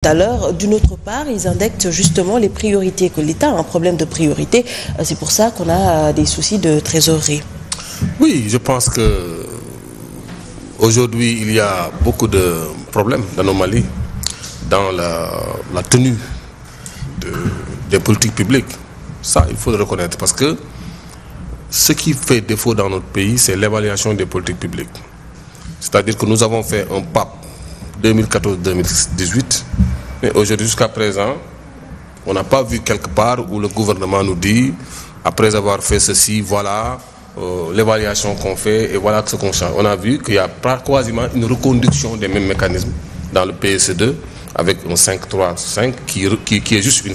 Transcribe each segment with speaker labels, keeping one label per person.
Speaker 1: Tout à l'heure, d'une autre part, ils indexent justement les priorités, que l'État a un problème de priorité. C'est pour ça qu'on a des soucis de trésorerie.
Speaker 2: Oui, je pense que aujourd'hui il y a beaucoup de problèmes, d'anomalies dans la tenue des politiques publiques. Ça, il faut le reconnaître parce que ce qui fait défaut dans notre pays, c'est l'évaluation des politiques publiques. C'est-à-dire que nous avons fait un PAP 2014-2018, mais aujourd'hui jusqu'à présent, on n'a pas vu quelque part où le gouvernement nous dit, après avoir fait ceci, voilà l'évaluation qu'on fait et voilà ce qu'on change. On a vu qu'il y a quasiment une reconduction des mêmes mécanismes dans le PSE2 avec un 5-3-5 qui est juste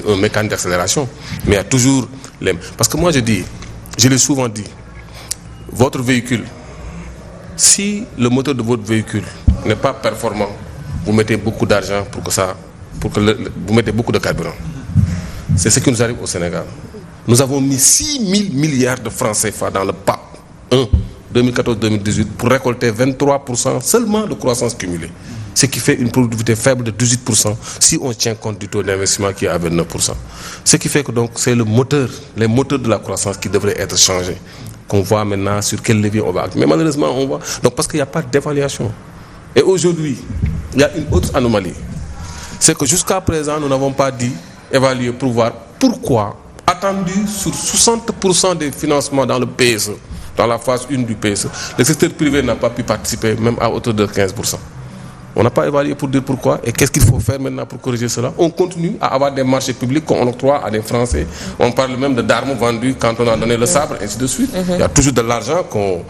Speaker 2: un mécanisme d'accélération. Mais il y a toujours les... Parce que moi je l'ai souvent dit, votre véhicule, si le moteur de votre véhicule n'est pas performant, vous mettez beaucoup d'argent vous mettez beaucoup de carburant. C'est ce qui nous arrive au Sénégal. Nous avons mis 6 000 milliards de francs CFA dans le PAP 1 2014-2018 pour récolter 23% seulement de croissance cumulée. Ce qui fait une productivité faible de 18% si on tient compte du taux d'investissement qui est à 29%. Ce qui fait que donc c'est les moteurs de la croissance qui devraient être changés. Qu'on voit maintenant sur quel levier on va. Mais malheureusement, on voit. Donc parce qu'il n'y a pas d'évaluation. Et aujourd'hui, il y a une autre anomalie. C'est que jusqu'à présent, nous n'avons pas dit, évaluer pour voir pourquoi, attendu sur 60% des financements dans le PSE, dans la phase 1 du PSE, le secteur privé n'a pas pu participer, même à hauteur de 15%. On n'a pas évalué pour dire pourquoi et qu'est-ce qu'il faut faire maintenant pour corriger cela. On continue à avoir des marchés publics qu'on octroie à des Français. On parle même d'armes vendues quand on a donné le sabre, ainsi de suite. Il y a toujours de l'argent qu'on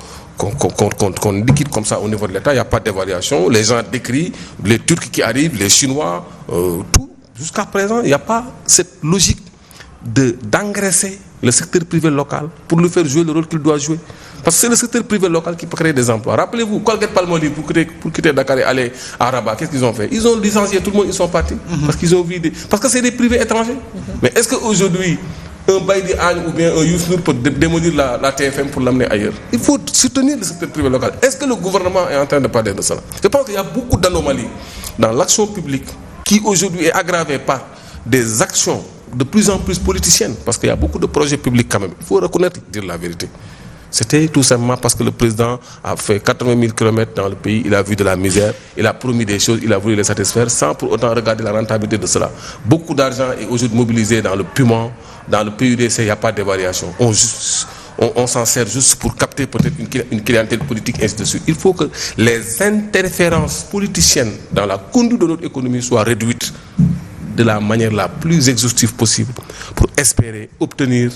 Speaker 2: liquide comme ça au niveau de l'État. Il n'y a pas d'évaluation. Les gens décrient, les Turcs qui arrivent, les Chinois, tout. Jusqu'à présent, il n'y a pas cette logique d'engraisser le secteur privé local pour lui faire jouer le rôle qu'il doit jouer. Parce que c'est le secteur privé local qui peut créer des emplois. Rappelez-vous, Colgate-Palmolive pour quitter Dakar et aller à Rabat, qu'est-ce qu'ils ont fait? Ils ont licencié tout le monde, ils sont partis. Parce qu'ils ont vidé. Parce que c'est des privés étrangers. Mais est-ce qu'aujourd'hui, un Baïdi Agne ou bien un Youssnour peut démolir la TFM pour l'amener ailleurs? Il faut soutenir le secteur privé local. Est-ce que le gouvernement est en train de parler de cela? Je pense qu'il y a beaucoup d'anomalies dans l'action publique qui aujourd'hui est aggravée par des actions de plus en plus politiciennes. Parce qu'il y a beaucoup de projets publics quand même. Il faut reconnaître, dire la vérité. C'était tout simplement parce que le président a fait 80 000 km dans le pays, il a vu de la misère, il a promis des choses, il a voulu les satisfaire sans pour autant regarder la rentabilité de cela. Beaucoup d'argent est aujourd'hui mobilisé dans le PUMAN, dans le PUDC, il n'y a pas d'évaluation. On s'en sert juste pour capter peut-être une clientèle politique, ainsi de suite. Il faut que les interférences politiciennes dans la conduite de notre économie soient réduites de la manière la plus exhaustive possible pour espérer obtenir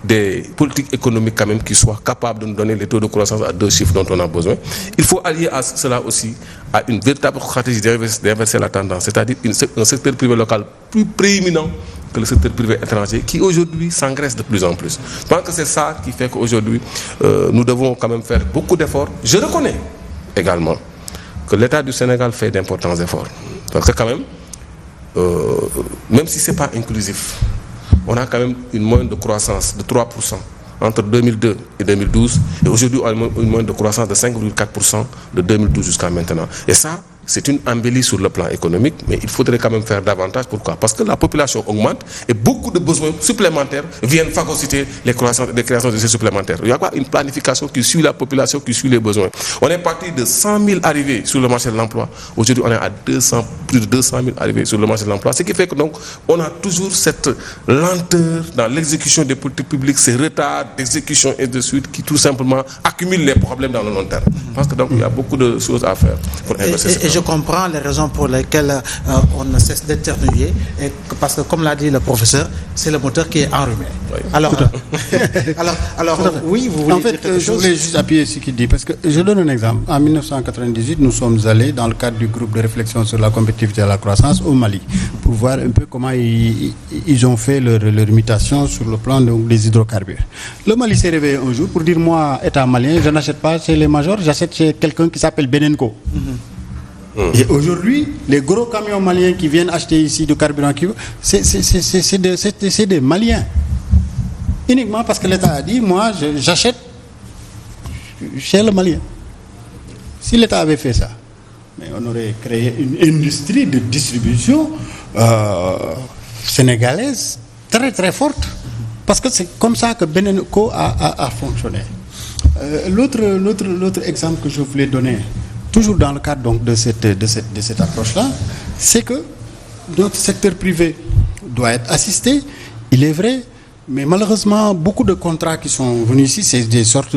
Speaker 2: des politiques économiques quand même qui soient capables de nous donner les taux de croissance à 2 chiffres dont on a besoin. Il faut allier à cela aussi à une véritable stratégie d'inverser la tendance, c'est-à-dire un secteur privé local plus prééminent que le secteur privé étranger qui aujourd'hui s'engraisse de plus en plus. Je pense que c'est ça qui fait qu'aujourd'hui nous devons quand même faire beaucoup d'efforts. Je reconnais également que l'État du Sénégal fait d'importants efforts. Parce que quand même si ce n'est pas inclusif, on a quand même une moyenne de croissance de 3% entre 2002 et 2012. Et aujourd'hui, on a une moyenne de croissance de 5,4% de 2012 jusqu'à maintenant. Et ça, c'est une embellie sur le plan économique, mais il faudrait quand même faire davantage. Pourquoi? Parce que la population augmente et beaucoup de besoins supplémentaires viennent phagocyter les créations de ces supplémentaires. Il y a quoi? Une planification qui suit la population, qui suit les besoins. On est parti de 100 000 arrivées sur le marché de l'emploi. Aujourd'hui, on est à plus de 200 000 arrivées sur le marché de l'emploi. Ce qui fait que donc, on a toujours cette lenteur dans l'exécution des politiques publiques, ces retards d'exécution et de suite qui tout simplement accumulent les problèmes dans le long terme. Je pense que donc il y a beaucoup de choses à faire pour inverser
Speaker 3: et je comprends les raisons pour lesquelles on ne cesse d'éternuer, parce que comme l'a dit le professeur, c'est le moteur qui est enrhumé. Oui. Alors, oui, vous voulez dire quelque chose?
Speaker 4: Je voulais juste appuyer ce qu'il dit, parce que je donne un exemple. En 1998, nous sommes allés dans le cadre du groupe de réflexion sur la compétitivité et la croissance au Mali, pour voir un peu comment ils ont fait leur mutation sur le plan des hydrocarbures. Le Mali s'est réveillé un jour pour dire, moi, État malien, je n'achète pas chez les majors, j'achète chez quelqu'un qui s'appelle Benenco. Et aujourd'hui, les gros camions maliens qui viennent acheter ici du carburant, c'est des Maliens. Uniquement parce que l'État a dit, moi, j'achète chez le Malien. Si l'État avait fait ça, mais on aurait créé une industrie de distribution sénégalaise très très forte, parce que c'est comme ça que Benenco a fonctionné. L'autre exemple que je voulais donner, toujours dans le cadre donc de cette approche-là, c'est que notre secteur privé doit être assisté, il est vrai, mais malheureusement beaucoup de contrats qui sont venus ici, c'est des sortes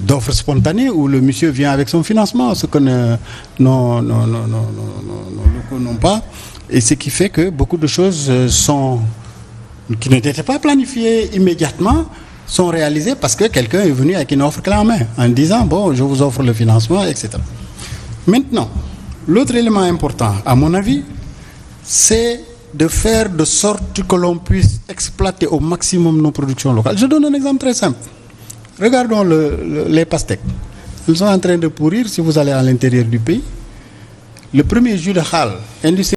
Speaker 4: d'offres spontanées où le monsieur vient avec son financement, ce que non pas, et ce qui fait que beaucoup de choses qui n'étaient pas planifiées immédiatement sont réalisées parce que quelqu'un est venu avec une offre clé en main en disant bon, je vous offre le financement, etc. Maintenant, l'autre élément important, à mon avis, c'est de faire de sorte que l'on puisse exploiter au maximum nos productions locales. Je donne un exemple très simple. Regardons les pastèques. Elles sont en train de pourrir si vous allez à l'intérieur du pays. Le premier jus de Khal, industriel